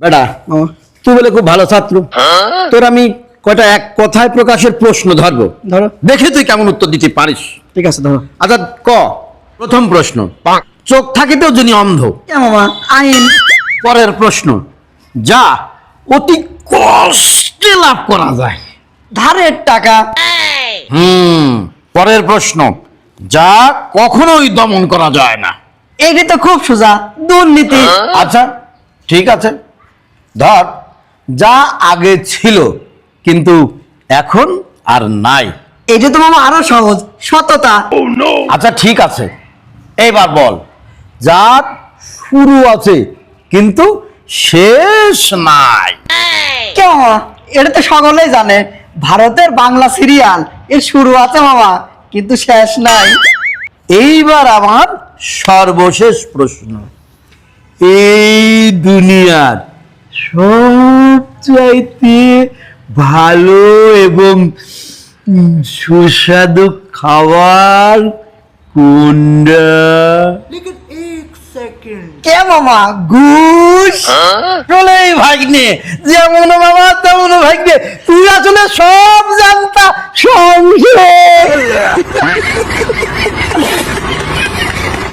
বেটা তুই বলে খুব ভালো ছাত্র, তোর আমি কয়টা এক কথায় প্রকাশের প্রশ্ন ধরবো, ধরো। দেখে তুই কেমন উত্তর দিতে পারিস। ঠিক আছে ধরো। আচ্ছা ক, প্রথম প্রশ্ন, চোখ থাকিতেও যিনি অন্ধ। মামা আইন। পরের প্রশ্ন, যা অতি কষ্টে লাভ করা যায়। ধারের টাকা। পরের প্রশ্ন, যা কখনোই দমন করা যায় না। এইটা তো খুব সোজা, দুর্নীতি। আচ্ছা ঠিক আছে, ধর যা আগে ছিল কিন্তু এখন আর নাই। এইটা তো মামা আরো সহজ, সততা। আচ্ছা ঠিক আছে, এইবার বল যার শুরু আছে কিন্তু শেষ নাই। কেন মামা? এটা তো সকলেই জানে, ভারতের বাংলা সিরিয়াল এর শুরু আছে মামা কিন্তু শেষ নাই। এইবার আমার সর্বশেষ প্রশ্ন, এই দুনিয়ার সবচাইতে ভালো এবং সুস্বাদু খাবার কোনটা? কে মামা? ঘুষ। চলেই ভাগ্নে, যেমন বাবা তেমন ভাগ্নে, তুই আসলে সব জানতা সংসার।